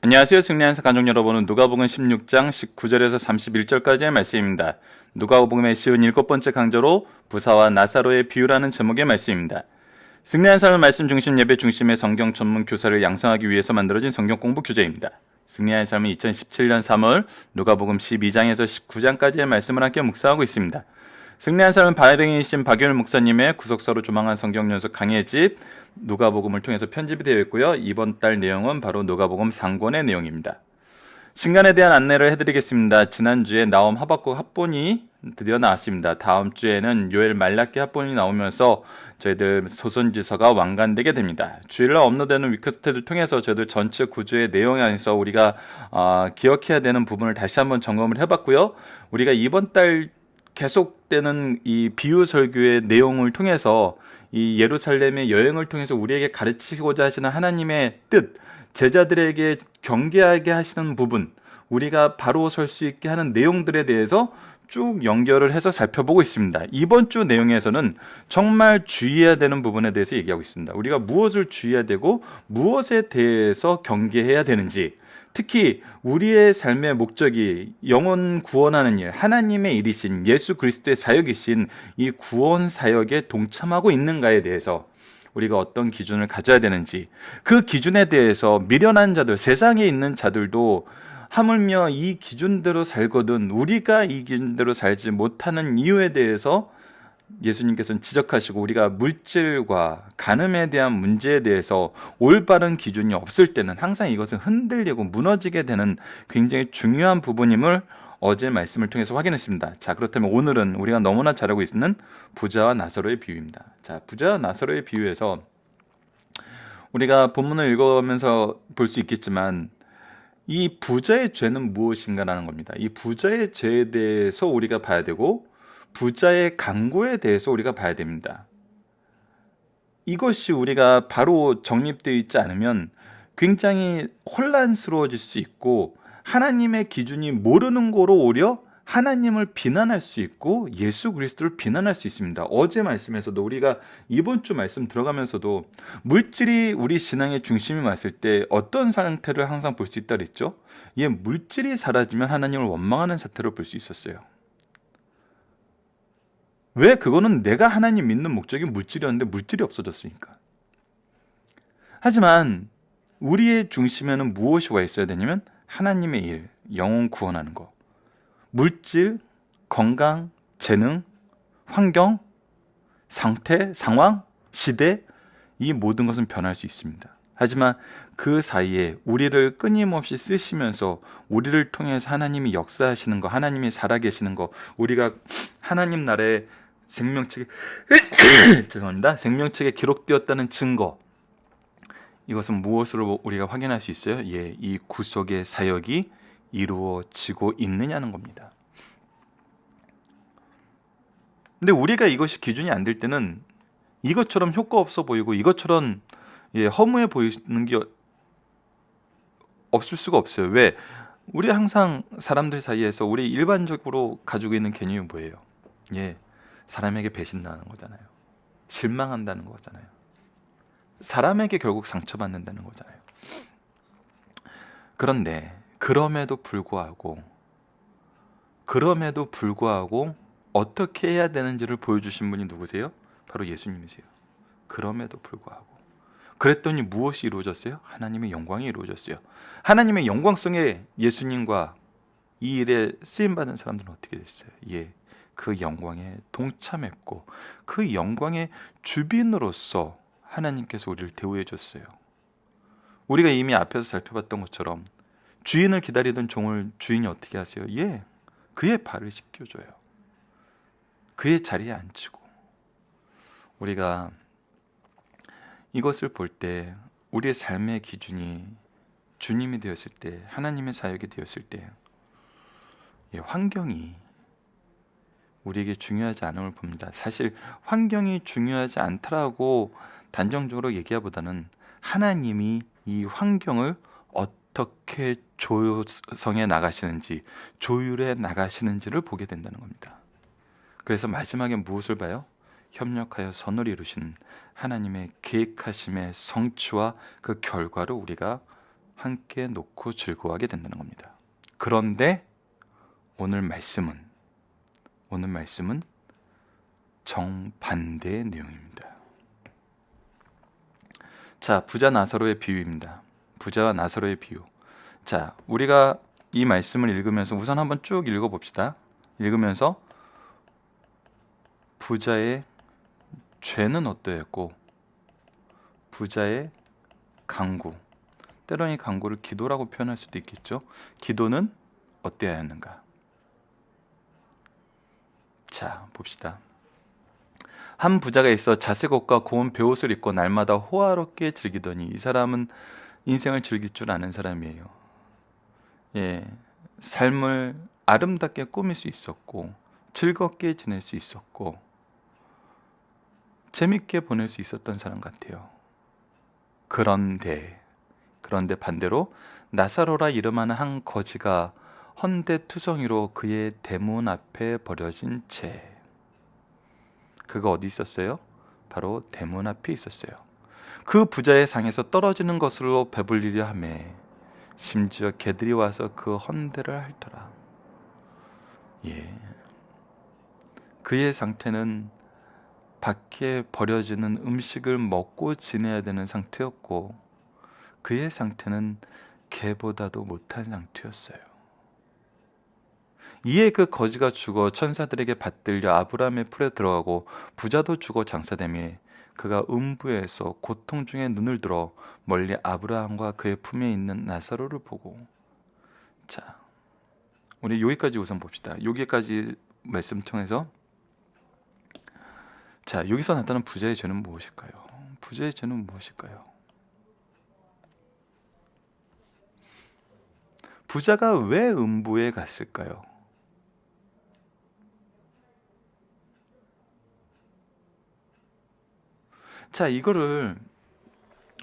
안녕하세요. 승리한사 가족 여러분은 누가복음 16장 19절에서 31절까지의 말씀입니다. 누가복음의 57번째 강조로 부사와 나사로의 비유라는 제목의 말씀입니다. 승리한 삶의 말씀 중심 예배 중심의 성경 전문 교사를 양성하기 위해서 만들어진 성경 공부 교재입니다. 승리한 삶은 2017년 3월 누가복음 12장에서 19장까지의 말씀을 함께 묵상하고 있습니다. 승리한 삶은 발행이신 박윤 목사님의 구속사로 조망한 성경 연속 강해집 누가복음을 통해서 편집이 되어 있고요. 이번 달 내용은 바로 누가복음 상권의 내용입니다. 신간에 대한 안내를 해드리겠습니다. 지난주에 나옴 하박국 합본이 드디어 나왔습니다. 다음 주에는 요엘 말라기 합본이 나오면서 저희들 소선지서가 완간되게 됩니다. 주일날 업로드되는 위크스테를 통해서 저희들 전체 구조의 내용 안에서 우리가 기억해야 되는 부분을 다시 한번 점검을 해봤고요. 우리가 이번 달 계속되는 이 비유 설교의 내용을 통해서 이 예루살렘의 여행을 통해서 우리에게 가르치고자 하시는 하나님의 뜻, 제자들에게 경계하게 하시는 부분, 우리가 바로 설 수 있게 하는 내용들에 대해서 쭉 연결을 해서 살펴보고 있습니다. 이번 주 내용에서는 정말 주의해야 되는 부분에 대해서 얘기하고 있습니다. 우리가 무엇을 주의해야 되고 무엇에 대해서 경계해야 되는지, 특히 우리의 삶의 목적이 영혼 구원하는 일, 하나님의 일이신 예수 그리스도의 사역이신 이 구원 사역에 동참하고 있는가에 대해서 우리가 어떤 기준을 가져야 되는지, 그 기준에 대해서 미련한 자들, 세상에 있는 자들도 하물며 이 기준대로 살거든 우리가 이 기준대로 살지 못하는 이유에 대해서 예수님께서는 지적하시고, 우리가 물질과 간음에 대한 문제에 대해서 올바른 기준이 없을 때는 항상 이것은 흔들리고 무너지게 되는 굉장히 중요한 부분임을 어제 말씀을 통해서 확인했습니다. 자, 그렇다면 오늘은 우리가 너무나 잘 알고 있는 부자와 나사로의 비유입니다. 자, 부자와 나사로의 비유에서 우리가 본문을 읽어가면서 볼 수 있겠지만 이 부자의 죄는 무엇인가라는 겁니다. 이 부자의 죄에 대해서 우리가 봐야 되고 부자의 강고에 대해서 우리가 봐야 됩니다. 이것이 우리가 바로 정립되어 있지 않으면 굉장히 혼란스러워질 수 있고, 하나님의 기준이 모르는 거로 오히려 하나님을 비난할 수 있고 예수 그리스도를 비난할 수 있습니다. 어제 말씀에서도 우리가 이번 주 말씀 들어가면서도 물질이 우리 신앙의 중심이 왔을 때 어떤 상태를 항상 볼 수 있다 그랬죠? 물질이 사라지면 하나님을 원망하는 사태로 볼 수 있었어요. 왜? 그거는 내가 하나님 믿는 목적이 물질이었는데 물질이 없어졌으니까. 하지만 우리의 중심에는 무엇이 와 있어야 되냐면 하나님의 일, 영혼 구원하는 거. 물질, 건강, 재능, 환경, 상태, 상황, 시대, 이 모든 것은 변할 수 있습니다. 하지만 그 사이에 우리를 끊임없이 쓰시면서 우리를 통해서 하나님이 역사하시는 거, 하나님이 살아계시는 거, 우리가 하나님 나라의 생명책에 죄송합니다. 생명책에 기록되었다는 증거, 이것은 무엇으로 우리가 확인할 수 있어요? 이 구속의 사역이 이루어지고 있느냐는 겁니다. 근데 우리가 이것이 기준이 안 될 때는 이것처럼 효과 없어 보이고 이것처럼 허무해 보이는 게 없을 수가 없어요. 왜? 우리 항상 사람들 사이에서 우리 일반적으로 가지고 있는 개념이 뭐예요? 사람에게 배신당하는 거잖아요. 실망한다는 거잖아요. 사람에게 결국 상처받는다는 거잖아요. 그런데 그럼에도 불구하고 어떻게 해야 되는지를 보여주신 분이 누구세요? 바로 예수님이세요. 그럼에도 불구하고 그랬더니 무엇이 이루어졌어요? 하나님의 영광이 이루어졌어요. 하나님의 영광성에 예수님과 이 일에 쓰임받은 사람들은 어떻게 됐어요? 그 영광에 동참했고 그 영광의 주빈으로서 하나님께서 우리를 대우해 줬어요. 우리가 이미 앞에서 살펴봤던 것처럼 주인을 기다리던 종을 주인이 어떻게 하세요? 그의 발을 씻겨줘요. 그의 자리에 앉히고. 우리가 이것을 볼 때 우리의 삶의 기준이 주님이 되었을 때, 하나님의 사역이 되었을 때 환경이 우리에게 중요하지 않음을 봅니다. 사실 환경이 중요하지 않다라고 단정적으로 얘기하보다는 하나님이 이 환경을 어떻게 조성해 나가시는지, 조율해 나가시는지를 보게 된다는 겁니다. 그래서 마지막에 무엇을 봐요? 협력하여 선을 이루시는 하나님의 계획하심의 성취와 그 결과를 우리가 함께 놓고 즐거워하게 된다는 겁니다. 그런데 오늘 말씀은 정반대의 내용입니다. 자, 부자 나사로의 비유입니다. 부자와 나사로의 비유. 자, 우리가 이 말씀을 읽으면서 우선 한번 쭉 읽어봅시다. 읽으면서 부자의 죄는 어떠했고 부자의 간구, 때로는 이 간구를 기도라고 표현할 수도 있겠죠. 기도는 어떠하였는가? 자, 봅시다. 한 부자가 있어 자색 옷과 고운 베옷을 입고 날마다 호화롭게 즐기더니 이 사람은 인생을 즐길 줄 아는 사람이에요. 예, 삶을 아름답게 꾸밀 수 있었고 즐겁게 지낼 수 있었고 재밌게 보낼 수 있었던 사람 같아요. 그런데 반대로 나사로라 이름하는 한 거지가 헌데투성이로 그의 대문 앞에 버려진 채, 그가 어디 있었어요? 바로 대문 앞에 있었어요. 그 부자의 상에서 떨어지는 것으로 배불리려 하매 심지어 개들이 와서 그 헌데를 핥더라. 예, 그의 상태는 밖에 버려지는 음식을 먹고 지내야 되는 상태였고 그의 상태는 개보다도 못한 상태였어요. 이에 그 거지가 죽어 천사들에게 받들려 아브라함의 풀에 들어가고 부자도 죽어 장사되매 그가 음부에서 고통 중에 눈을 들어 멀리 아브라함과 그의 품에 있는 나사로를 보고. 자, 우리 여기까지 우선 봅시다. 여기까지 말씀 통해서 자, 여기서 나타난 부자의 죄는 무엇일까요? 부자의 죄는 무엇일까요? 부자가 왜 음부에 갔을까요? 자, 이거를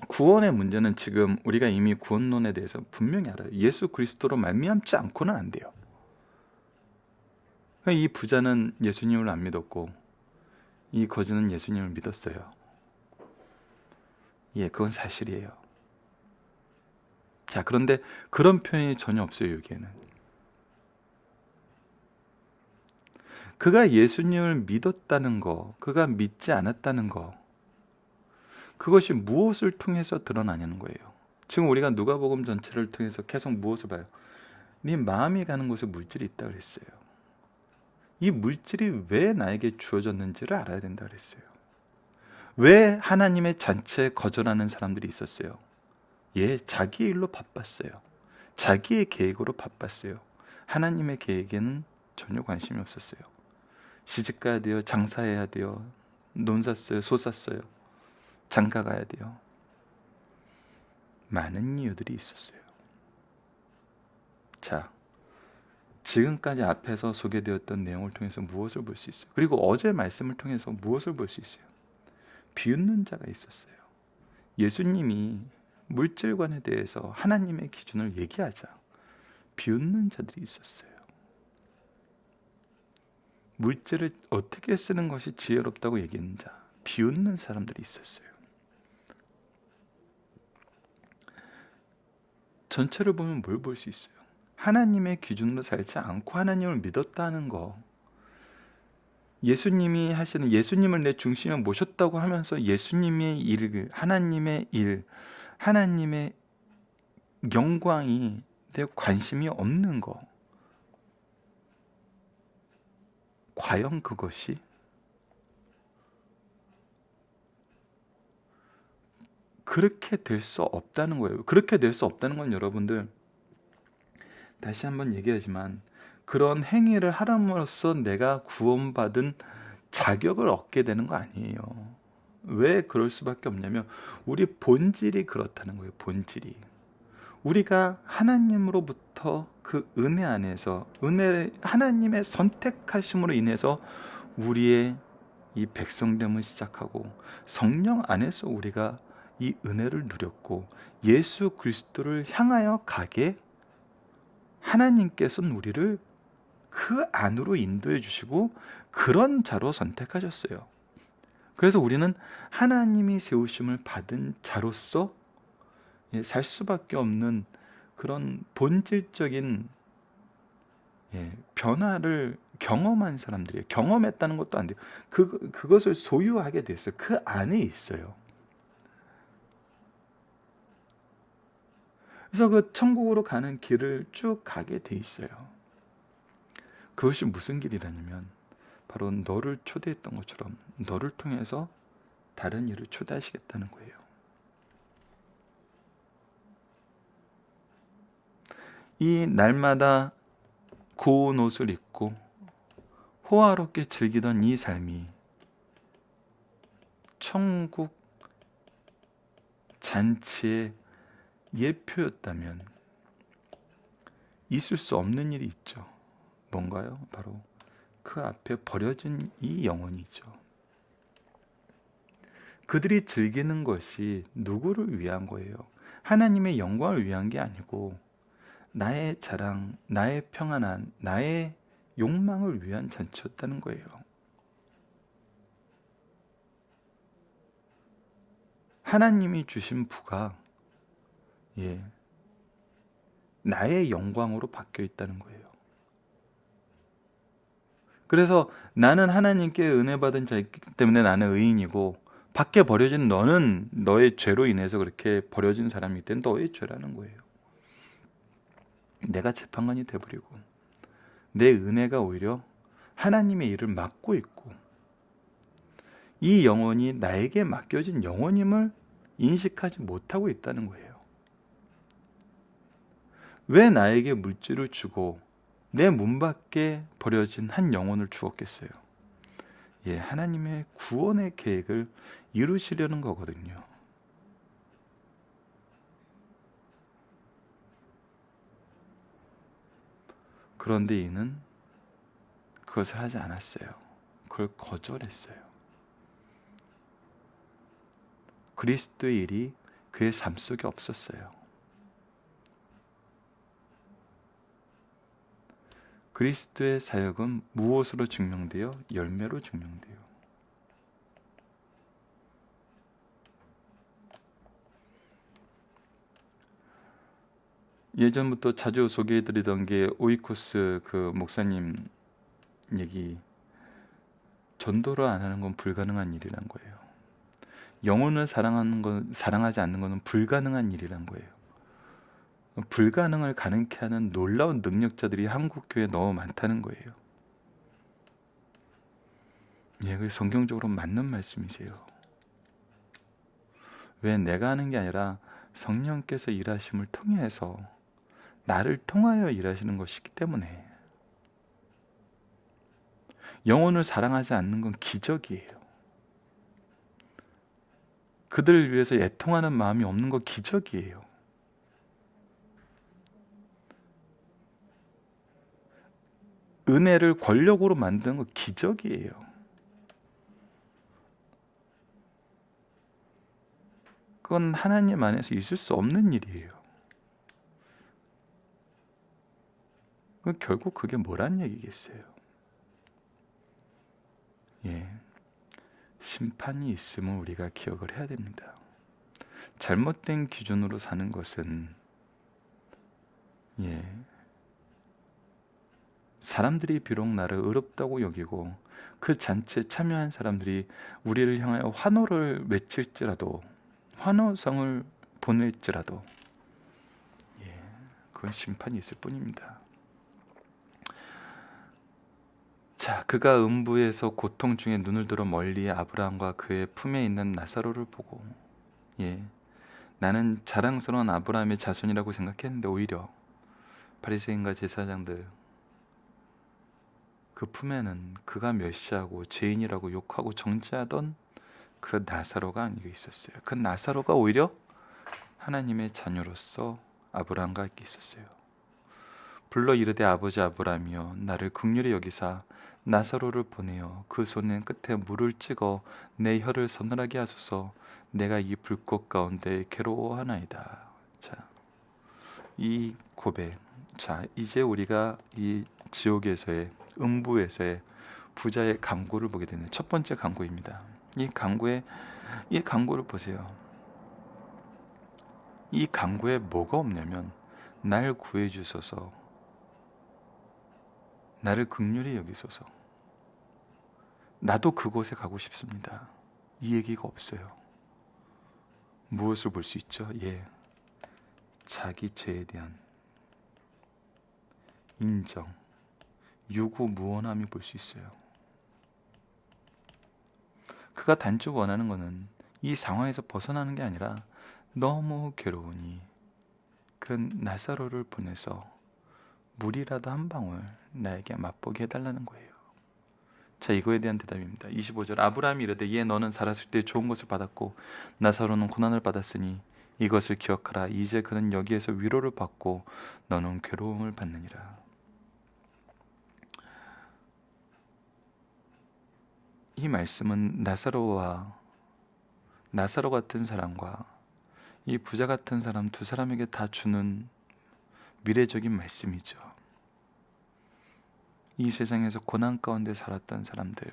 구원의 문제는 지금 우리가 이미 구원론에 대해서 분명히 알아요. 예수 그리스도로 말미암지 않고는 안 돼요. 이 부자는 예수님을 안 믿었고 이 거지는 예수님을 믿었어요. 예, 그건 사실이에요. 자, 그런데 그런 표현이 전혀 없어요. 여기에는 그가 예수님을 믿었다는 거, 그가 믿지 않았다는 거, 그것이 무엇을 통해서 드러나냐는 거예요. 지금 우리가 누가복음 전체를 통해서 계속 무엇을 봐요? 네 마음이 가는 곳에 물질이 있다 그랬어요. 이 물질이 왜 나에게 주어졌는지를 알아야 된다 그랬어요. 왜 하나님의 잔치에 거절하는 사람들이 있었어요? 예, 자기 일로 바빴어요. 자기의 계획으로 바빴어요. 하나님의 계획에는 전혀 관심이 없었어요. 시집가야 돼요. 장사해야 돼요. 논 샀어요. 소 샀어요. 장가 가야 돼요. 많은 이유들이 있었어요. 자, 지금까지 앞에서 소개되었던 내용을 통해서 무엇을 볼 수 있어요? 그리고 어제 말씀을 통해서 무엇을 볼 수 있어요? 비웃는 자가 있었어요. 예수님이 물질관에 대해서 하나님의 기준을 얘기하자 비웃는 자들이 있었어요. 물질을 어떻게 쓰는 것이 지혜롭다고 얘기하는 자, 비웃는 사람들이 있었어요. 전체를 보면 뭘 볼 수 있어요? 하나님의 기준으로 살지 않고 하나님을 믿었다는 거, 예수님이 하시는, 예수님을 내 중심에 모셨다고 하면서 예수님의 일, 하나님의 일, 하나님의 영광이 내 관심이 없는 거, 과연 그것이 그렇게 될 수 없다는 거예요. 그렇게 될 수 없다는 건 여러분들, 다시 한번 얘기하지만 그런 행위를 하람으로써 내가 구원받은 자격을 얻게 되는 거 아니에요. 왜 그럴 수밖에 없냐면 우리 본질이 그렇다는 거예요. 본질이. 우리가 하나님으로부터 그 은혜 안에서, 은혜, 하나님의 선택하심으로 인해서 우리의 이 백성됨을 시작하고 성령 안에서 우리가 이 은혜를 누렸고 예수 그리스도를 향하여 가게 하나님께서는 우리를 그 안으로 인도해 주시고 그런 자로 선택하셨어요. 그래서 우리는 하나님이 세우심을 받은 자로서 살 수밖에 없는 그런 본질적인 변화를 경험한 사람들이에요. 경험했다는 것도 안 돼요. 그것을 소유하게 됐어요. 그 안에 있어요. 그래서 그 천국으로 가는 길을 쭉 가게 돼 있어요. 그것이 무슨 길이라냐면 바로 너를 초대했던 것처럼 너를 통해서 다른 이를 초대하시겠다는 거예요. 이 날마다 고운 옷을 입고 호화롭게 즐기던 이 삶이 천국 잔치의 예표였다면 있을 수 없는 일이 있죠. 뭔가요? 바로 그 앞에 버려진 이 영혼이죠. 그들이 즐기는 것이 누구를 위한 거예요? 하나님의 영광을 위한 게 아니고 나의 자랑, 나의 평안한, 나의 욕망을 위한 잔치였다는 거예요. 하나님이 주신 부가 나의 영광으로 바뀌어 있다는 거예요. 그래서 나는 하나님께 은혜 받은 자이기 때문에 나는 의인이고 밖에 버려진 너는 너의 죄로 인해서 그렇게 버려진 사람이기 때문에 너의 죄라는 거예요. 내가 재판관이 돼버리고 내 은혜가 오히려 하나님의 일을 맡고 있고 이 영혼이 나에게 맡겨진 영혼임을 인식하지 못하고 있다는 거예요. 왜 나에게 물질을 주고 내 문 밖에 버려진 한 영혼을 주었겠어요? 하나님의 구원의 계획을 이루시려는 거거든요. 그런데 이는 그것을 하지 않았어요. 그걸 거절했어요. 그리스도의 일이 그의 삶 속에 없었어요. 그리스도의 사역은 무엇으로 증명되어? 열매로 증명돼요. 예전부터 자주 소개해드리던 게 오이코스 그 목사님 얘기, 전도를 안 하는 건 불가능한 일이란 거예요. 영혼을 사랑하지 않는 것은 불가능한 일이란 거예요. 불가능을 가능케 하는 놀라운 능력자들이 한국 교회에 너무 많다는 거예요. 그게 성경적으로 맞는 말씀이세요. 왜 내가 하는 게 아니라 성령께서 일하심을 통해서 나를 통하여 일하시는 것이기 때문에 영혼을 사랑하지 않는 건 기적이에요. 그들을 위해서 애통하는 마음이 없는 건 기적이에요. 은혜를 권력으로 만드는 건 기적이에요. 그건 하나님 안에서 있을 수 없는 일이에요. 결국 그게 뭐란 얘기겠어요? 심판이 있음을 우리가 기억을 해야 됩니다. 잘못된 기준으로 사는 것은 사람들이 비록 나를 의롭다고 여기고 그 잔치에 참여한 사람들이 우리를 향하여 환호를 외칠지라도, 환호성을 보낼지라도 그건 심판이 있을 뿐입니다. 자, 그가 음부에서 고통 중에 눈을 들어 멀리 아브라함과 그의 품에 있는 나사로를 보고 나는 자랑스러운 아브라함의 자손이라고 생각했는데 오히려 바리새인과 제사장들 그 품에는 그가 멸시하고 죄인이라고 욕하고 정죄하던 그 나사로가 아니고 있었어요. 그 나사로가 오히려 하나님의 자녀로서 아브라함과 함께 있었어요. 불러 이르되 아버지 아브라함이여 나를 긍휼히 여기사 나사로를 보내어 그 손의 끝에 물을 찍어 내 혀를 서늘하게 하소서. 내가 이 불꽃 가운데 괴로워하나이다. 자, 이 고백. 자, 이제 우리가 이 지옥에서의, 음부에서의 부자의 간구를 보게 되는 첫 번째 간구입니다. 이 간구를 보세요. 이 간구에 뭐가 없냐면 날 구해 주소서, 나를 긍휼히 여기소서. 나도 그곳에 가고 싶습니다. 이 얘기가 없어요. 무엇을 볼 수 있죠? 자기 죄에 대한 인정, 유구무원함이 볼 수 있어요. 그가 단지 원하는 것은 이 상황에서 벗어나는 게 아니라 너무 괴로우니 그 나사로를 보내서 물이라도 한 방울 나에게 맛보게 해달라는 거예요. 자, 이거에 대한 대답입니다. 25절, 아브라함이 이르되 얘 너는 살았을 때 좋은 것을 받았고 나사로는 고난을 받았으니 이것을 기억하라. 이제 그는 여기에서 위로를 받고 너는 괴로움을 받느니라. 이 말씀은 나사로 같은 사람과 이 부자 같은 사람 두 사람에게 다 주는 미래적인 말씀이죠. 이 세상에서 고난 가운데 살았던 사람들,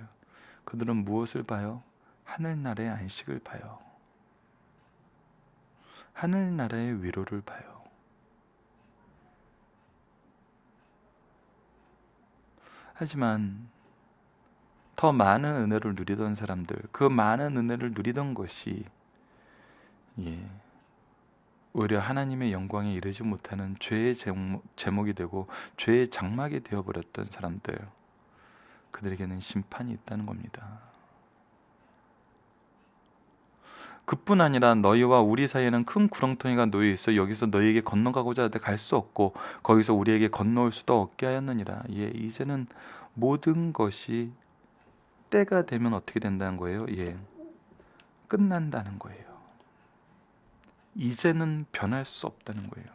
그들은 무엇을 봐요? 하늘나라의 안식을 봐요. 하늘나라의 위로를 봐요. 하지만 더 많은 은혜를 누리던 사람들, 그 많은 은혜를 누리던 것이 오히려 하나님의 영광에 이르지 못하는 죄의 제목이 되고 죄의 장막이 되어버렸던 사람들, 그들에게는 심판이 있다는 겁니다. 그뿐 아니라 너희와 우리 사이에는 큰 구렁텅이가 놓여 있어 여기서 너희에게 건너가고자 하되 갈 수 없고 거기서 우리에게 건너올 수도 없게 하였느니라. 이제는 모든 것이 때가 되면 어떻게 된다는 거예요? 끝난다는 거예요. 이제는 변할 수 없다는 거예요.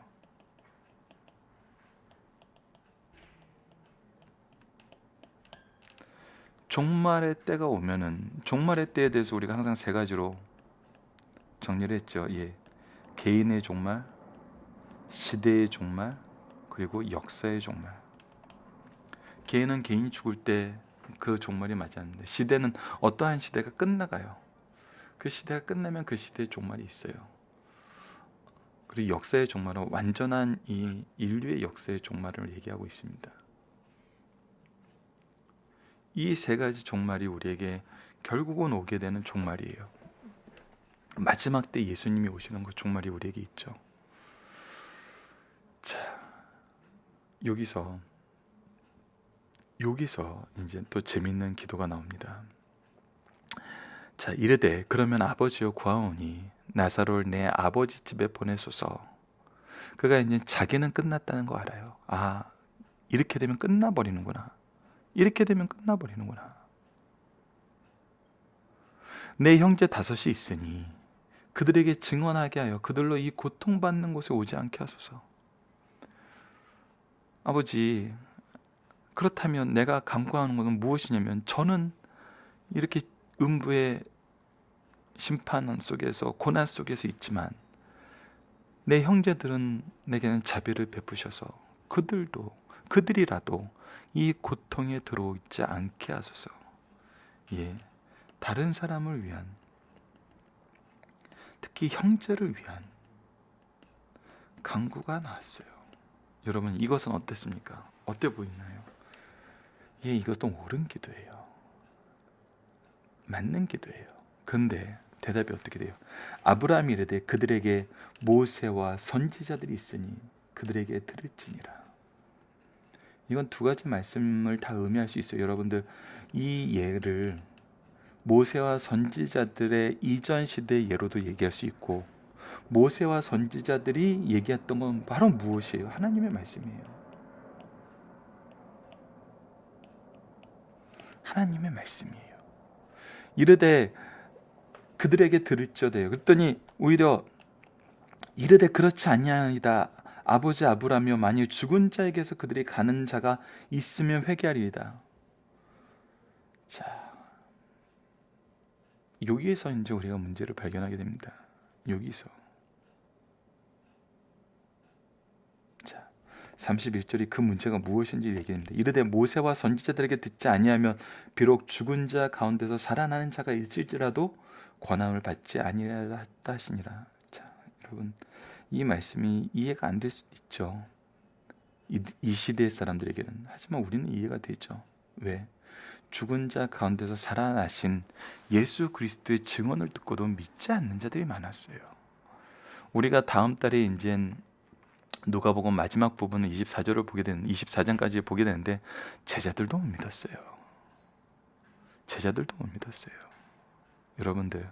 종말의 때가 오면은, 종말의 때에 대해서 우리가 항상 세 가지로 정리를 했죠. 개인의 종말, 시대의 종말, 그리고 역사의 종말. 개인은 개인이 죽을 때 그 종말이 맞았는데, 시대는 어떠한 시대가 끝나가요. 그 시대가 끝나면 그 시대의 종말이 있어요. 그리고 역사의 종말은 완전한 이 인류의 역사의 종말을 얘기하고 있습니다. 이 세 가지 종말이 우리에게 결국은 오게 되는 종말이에요. 마지막 때 예수님이 오시는 그 종말이 우리에게 있죠. 자, 여기서 이제 또 재밌는 기도가 나옵니다. 자, 이르되 그러면 아버지여 구하오니 나사로를 내 아버지 집에 보내소서. 그가 이제 자기는 끝났다는 거 알아요. 이렇게 되면 끝나버리는구나. 내 형제 5이 있으니 그들에게 증언하게 하여 그들로 이 고통받는 곳에 오지 않게 하소서. 아버지, 그렇다면 내가 간구하는 것은 무엇이냐면, 저는 이렇게 음부의 심판 속에서, 고난 속에서 있지만 내 형제들은 내게는 자비를 베푸셔서 그들이라도 이 고통에 들어오지 않게 하소서. 다른 사람을 위한, 특히 형제를 위한 간구가 나왔어요. 여러분, 이것은 어땠습니까? 어때 보이나요? 이것도 옳은 기도예요. 맞는 기도예요. 그런데 대답이 어떻게 돼요? 아브라함이 이르되 그들에게 모세와 선지자들이 있으니 그들에게 들을지니라. 이건 두 가지 말씀을 다 의미할 수 있어요. 여러분들, 이 예를 모세와 선지자들의 이전 시대의 예로도 얘기할 수 있고, 모세와 선지자들이 얘기했던 건 바로 무엇이에요? 하나님의 말씀이에요. 하나님의 말씀이에요. 이르되 그들에게 들을지어다요. 그랬더니 오히려 이르되 그렇지 아니하이다. 아버지 아브라함이여 만일 죽은 자에게서 그들이 가는 자가 있으면 회개하리이다. 자, 여기에서 이제 우리가 문제를 발견하게 됩니다. 여기서. 자, 31절이 그 문제가 무엇인지 얘기합니다. 이르되 모세와 선지자들에게 듣지 아니하면 비록 죽은 자 가운데서 살아나는 자가 있을지라도 권함을 받지 아니하다 하시니라. 자, 여러분, 이 말씀이 이해가 안 될 수도 있죠. 이 시대 사람들에게는. 하지만 우리는 이해가 되죠. 왜? 죽은 자 가운데서 살아나신 예수 그리스도의 증언을 듣고도 믿지 않는 자들이 많았어요. 우리가 다음 달에 이제 누가복음 마지막 부분은 24절을 보게 되는 24장까지 보게 되는데 제자들도 못 믿었어요. 제자들도 못 믿었어요. 여러분들,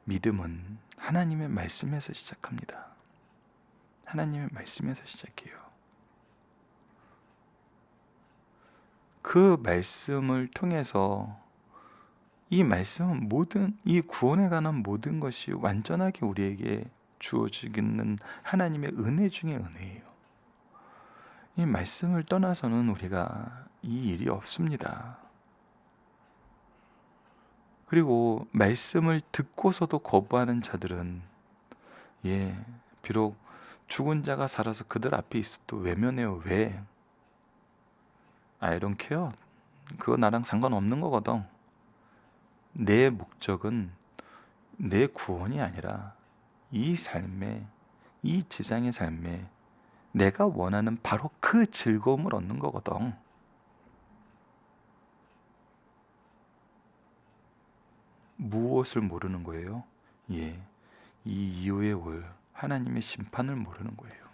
믿음은 하나님의 말씀에서 시작합니다. 하나님의 말씀에서 시작해요. 그 말씀을 통해서 이 말씀은 이 구원에 관한 모든 것이 완전하게 우리에게 주어지는 하나님의 은혜 중에 은혜예요. 이 말씀을 떠나서는 우리가 이 일이 없습니다. 그리고 말씀을 듣고서도 거부하는 자들은 비록 죽은 자가 살아서 그들 앞에 있어도 외면해요. 왜? I don't care. 그거 나랑 상관없는 거거든. 내 목적은 내 구원이 아니라 이 삶에, 이 지상의 삶에 내가 원하는 바로 그 즐거움을 얻는 거거든. 무엇을 모르는 거예요? 이 이후에 올 하나님의 심판을 모르는 거예요.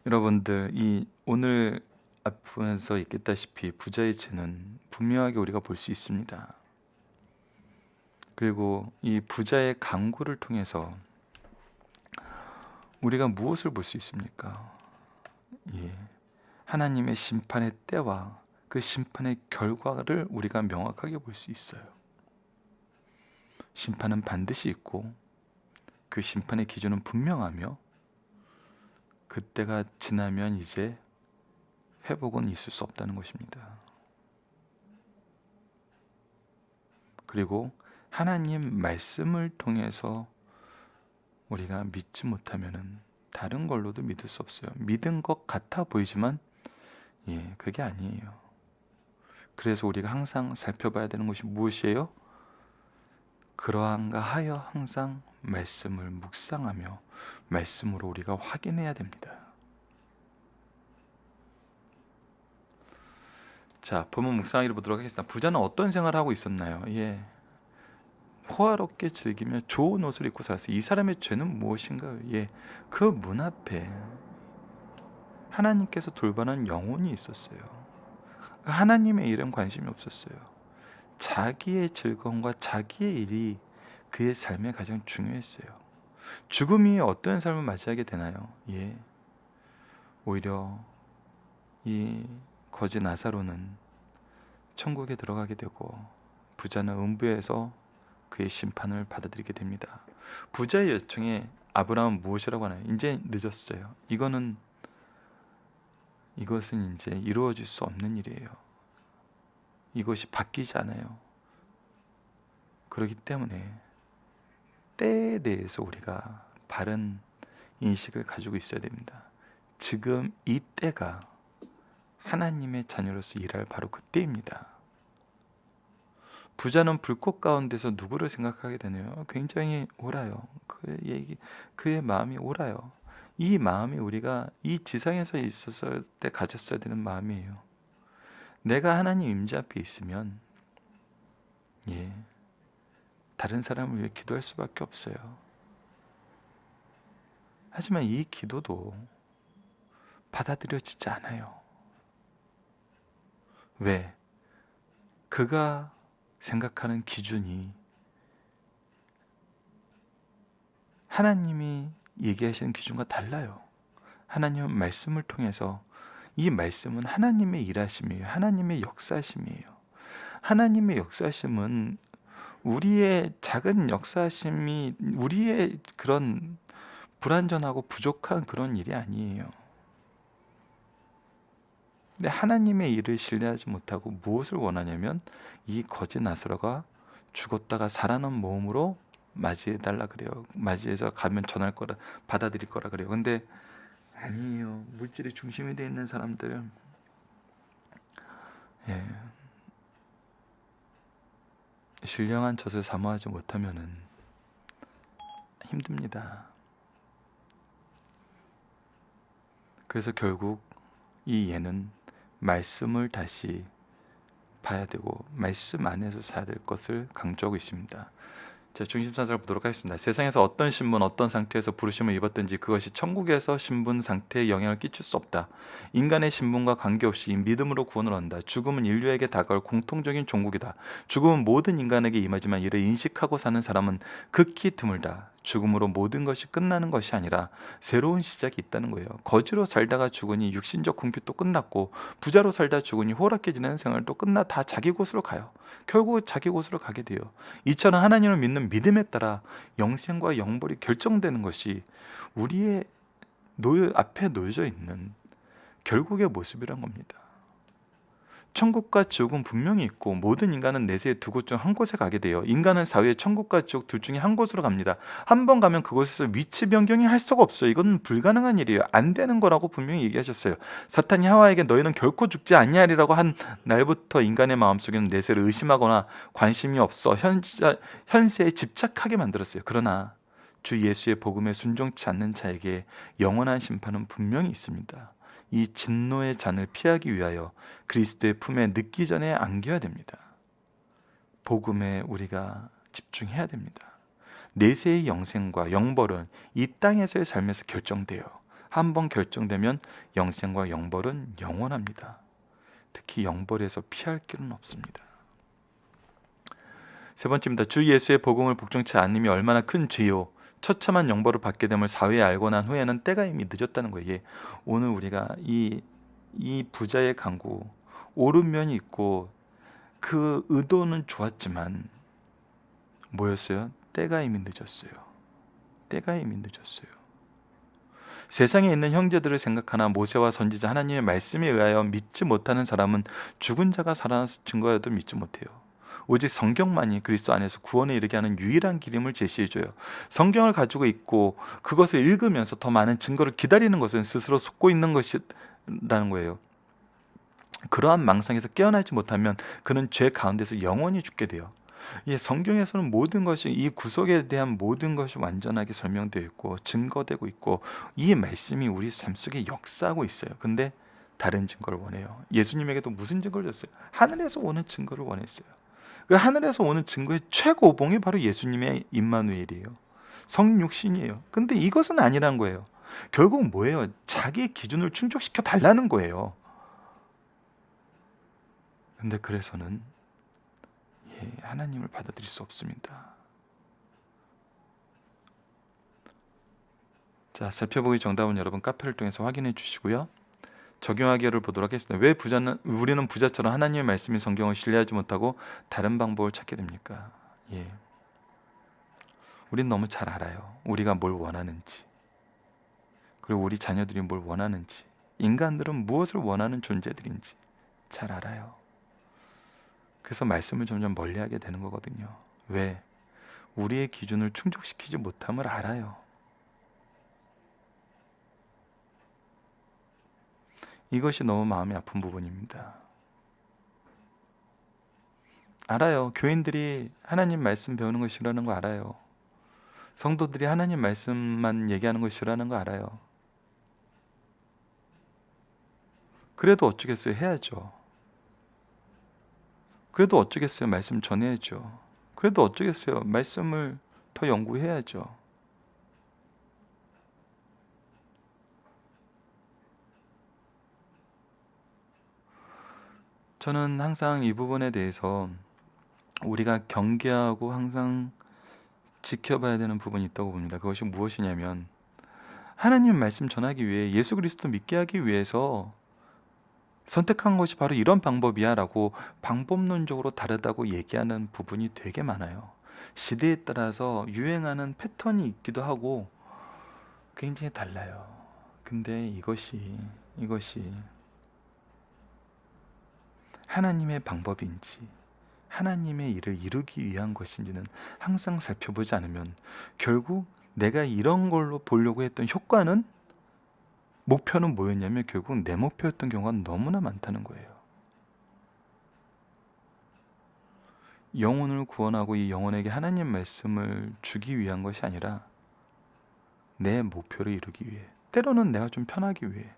여러분들, 오늘 앞에서 있겠다시피 부자의 죄는 분명하게 우리가 볼 수 있습니다. 그리고 이 부자의 강구를 통해서 우리가 무엇을 볼 수 있습니까? 하나님의 심판의 때와 그 심판의 결과를 우리가 명확하게 볼 수 있어요. 심판은 반드시 있고 그 심판의 기준은 분명하며 그때가 지나면 이제 회복은 있을 수 없다는 것입니다. 그리고 하나님 말씀을 통해서 우리가 믿지 못하면은 다른 걸로도 믿을 수 없어요. 믿은 것 같아 보이지만 그게 아니에요. 그래서 우리가 항상 살펴봐야 되는 것이 무엇이에요? 그러한가 하여 항상 말씀을 묵상하며 말씀으로 우리가 확인해야 됩니다. 자, 본문 묵상하기를 보도록 하겠습니다. 부자는 어떤 생활을 하고 있었나요? 호화롭게 즐기며 좋은 옷을 입고 살았어요. 이 사람의 죄는 무엇인가요? 그 문 앞에 하나님께서 돌보는 영혼이 있었어요. 하나님의 일은 관심이 없었어요. 자기의 즐거움과 자기의 일이 그의 삶에 가장 중요했어요. 죽음이 어떤 삶을 맞이하게 되나요? 오히려 이 거지 나사로는 천국에 들어가게 되고 부자는 음부에서 그의 심판을 받아들이게 됩니다. 부자의 요청에 아브라함은 무엇이라고 하나요? 이제 늦었어요. 이것은 이제 이루어질 수 없는 일이에요. 이것이 바뀌지 않아요. 그렇기 때문에 때에 대해서 우리가 바른 인식을 가지고 있어야 됩니다. 지금 이 때가 하나님의 자녀로서 일할 바로 그때입니다. 부자는 불꽃 가운데서 누구를 생각하게 되네요. 굉장히 옳아요. 그의 마음이 옳아요. 이 마음이 우리가 이 지상에서 있었을 때 가졌어야 되는 마음이에요. 내가 하나님 임재 앞에 있으면 다른 사람을 위해 기도할 수밖에 없어요. 하지만 이 기도도 받아들여지지 않아요. 왜? 그가 생각하는 기준이 하나님이 얘기하시는 기준과 달라요. 하나님은 말씀을 통해서 이 말씀은 하나님의 일하심이에요. 하나님의 역사심이에요. 하나님의 역사심은 우리의 작은 역사심이 우리의 그런 불완전하고 부족한 그런 일이 아니에요. 근데 하나님의 일을 신뢰하지 못하고 무엇을 원하냐면 이 거지 나사로가 죽었다가 살아난 몸으로 맞이해달라 그래요. 맞이해서 가면 전할 거라, 받아들일 거라 그래요. 근데 아니에요. 물질의 중심이 되어 있는 사람들, 신령한 젖을 사모하지 못하면은 힘듭니다. 그래서 결국 이 예는 말씀을 다시 봐야 되고 말씀 안에서 살아야 될 것을 강조하고 있습니다. 자, 중심사상을 보도록 하겠습니다. 세상에서 어떤 신분, 어떤 상태에서 부르심을 입었든지 그것이 천국에서 신분 상태에 영향을 끼칠 수 없다. 인간의 신분과 관계없이 믿음으로 구원을 얻는다. 죽음은 인류에게 다가올 공통적인 종국이다. 죽음은 모든 인간에게 임하지만 이를 인식하고 사는 사람은 극히 드물다. 죽음으로 모든 것이 끝나는 것이 아니라 새로운 시작이 있다는 거예요. 거지로 살다가 죽으니 육신적 궁핍도 끝났고, 부자로 살다 죽으니 호락해지는 생활도 끝나 다 자기 곳으로 가요. 결국 자기 곳으로 가게 돼요. 이처럼 하나님을 믿는 믿음에 따라 영생과 영벌이 결정되는 것이 우리의 앞에 놓여져 있는 결국의 모습이란 겁니다. 천국과 지옥은 분명히 있고 모든 인간은 내세의 두 곳 중 한 곳에 가게 돼요. 인간은 사후에 천국과 지옥 둘 중에 한 곳으로 갑니다. 한 번 가면 그곳에서 위치 변경이 할 수가 없어요. 이건 불가능한 일이에요. 안 되는 거라고 분명히 얘기하셨어요. 사탄이 하와에게 너희는 결코 죽지 아니하리라고 한 날부터 인간의 마음속에는 내세를 의심하거나 관심이 없어 현세에 집착하게 만들었어요. 그러나 주 예수의 복음에 순종치 않는 자에게 영원한 심판은 분명히 있습니다. 이 진노의 잔을 피하기 위하여 그리스도의 품에 늦기 전에 안겨야 됩니다. 복음에 우리가 집중해야 됩니다. 내세의 영생과 영벌은 이 땅에서의 삶에서 결정돼요. 한번 결정되면 영생과 영벌은 영원합니다. 특히 영벌에서 피할 길은 없습니다. 세 번째입니다. 주 예수의 복음을 복종치 않음이 얼마나 큰 죄요. 처참한 영벌을 받게 됨을 사후에 알고 난 후에는 때가 이미 늦었다는 거예요. 오늘 우리가 이 부자의 강구, 옳은 면이 있고 그 의도는 좋았지만 뭐였어요? 때가 이미 늦었어요. 때가 이미 늦었어요. 세상에 있는 형제들을 생각하나 모세와 선지자 하나님의 말씀에 의하여 믿지 못하는 사람은 죽은 자가 살아나서 증거해도 믿지 못해요. 오직 성경만이 그리스도 안에서 구원에 이르게 하는 유일한 길임을 제시해줘요. 성경을 가지고 있고 그것을 읽으면서 더 많은 증거를 기다리는 것은 스스로 속고 있는 것이라는 거예요. 그러한 망상에서 깨어나지 못하면 그는 죄 가운데서 영원히 죽게 돼요. 성경에서는 모든 것이, 이 구속에 대한 모든 것이 완전하게 설명되어 있고 증거되고 있고 이 말씀이 우리 삶 속에 역사하고 있어요. 근데 다른 증거를 원해요. 예수님에게도 무슨 증거를 줬어요? 하늘에서 오는 증거를 원했어요. 그 하늘에서 오는 증거의 최고봉이 바로 예수님의 임마누엘이에요. 성육신이에요. 근데 이것은 아니란 거예요. 결국 뭐예요? 자기의 기준을 충족시켜 달라는 거예요. 근데 그래서는 하나님을 받아들일 수 없습니다. 자, 살펴보기 정답은 여러분 카페를 통해서 확인해 주시고요. 적용하기를 보도록 하겠습니다. 왜 우리는 부자처럼 하나님의 말씀인 성경을 신뢰하지 못하고 다른 방법을 찾게 됩니까? 우린 너무 잘 알아요. 우리가 뭘 원하는지, 그리고 우리 자녀들이 뭘 원하는지, 인간들은 무엇을 원하는 존재들인지 잘 알아요. 그래서 말씀을 점점 멀리하게 되는 거거든요. 왜? 우리의 기준을 충족시키지 못함을 알아요. 이것이 너무 마음이 아픈 부분입니다. 알아요. 교인들이 하나님 말씀 배우는 거 싫어하는 거 알아요. 성도들이 하나님 말씀만 얘기하는 거 싫어하는 거 알아요. 그래도 어쩌겠어요? 해야죠. 그래도 어쩌겠어요? 말씀 전해야죠. 그래도 어쩌겠어요? 말씀을 더 연구해야죠. 저는 항상 이 부분에 대해서 우리가 경계하고 항상 지켜봐야 되는 부분이 있다고 봅니다. 그것이 무엇이냐면 하나님 말씀 전하기 위해 예수 그리스도 믿게 하기 위해서 선택한 것이 바로 이런 방법이야 라고 방법론적으로 다르다고 얘기하는 부분이 되게 많아요. 시대에 따라서 유행하는 패턴이 있기도 하고 굉장히 달라요. 근데 이것이 하나님의 방법인지 하나님의 일을 이루기 위한 것인지는 항상 살펴보지 않으면 결국 내가 이런 걸로 보려고 했던 효과는, 목표는 뭐였냐면 결국 내 목표였던 경우가 너무나 많다는 거예요. 영혼을 구원하고 이 영혼에게 하나님 말씀을 주기 위한 것이 아니라 내 목표를 이루기 위해, 때로는 내가 좀 편하기 위해,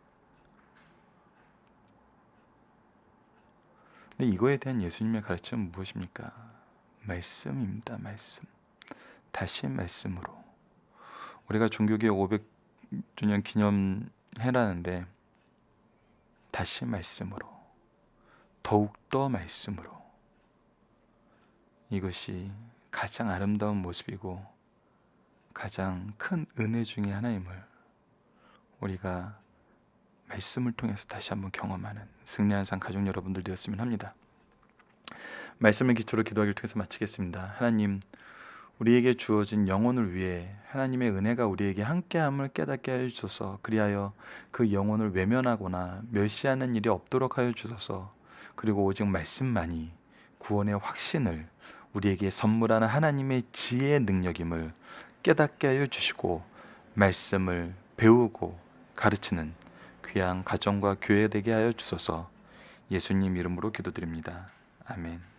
근데 이거에 대한 예수님의 가르침은 무엇입니까? 말씀입니다. 말씀. 다시 말씀으로. 우리가 종교개혁 500주년 기념해라는데 다시 말씀으로, 더욱더 말씀으로. 이것이 가장 아름다운 모습이고 가장 큰 은혜 중에 하나임을 우리가 말씀을 통해서 다시 한번 경험하는 승리한 삶 가족 여러분들 되었으면 합니다. 말씀을 기초로 기도하기를 통해서 마치겠습니다. 하나님, 우리에게 주어진 영혼을 위해 하나님의 은혜가 우리에게 함께함을 깨닫게 하여 주소서. 그리하여 그 영혼을 외면하거나 멸시하는 일이 없도록 하여 주소서. 그리고 오직 말씀만이 구원의 확신을 우리에게 선물하는 하나님의 지혜의 능력임을 깨닫게 하여 주시고, 말씀을 배우고 가르치는 귀한 가정과 교회 되게 하여 주소서. 예수님 이름으로 기도드립니다. 아멘.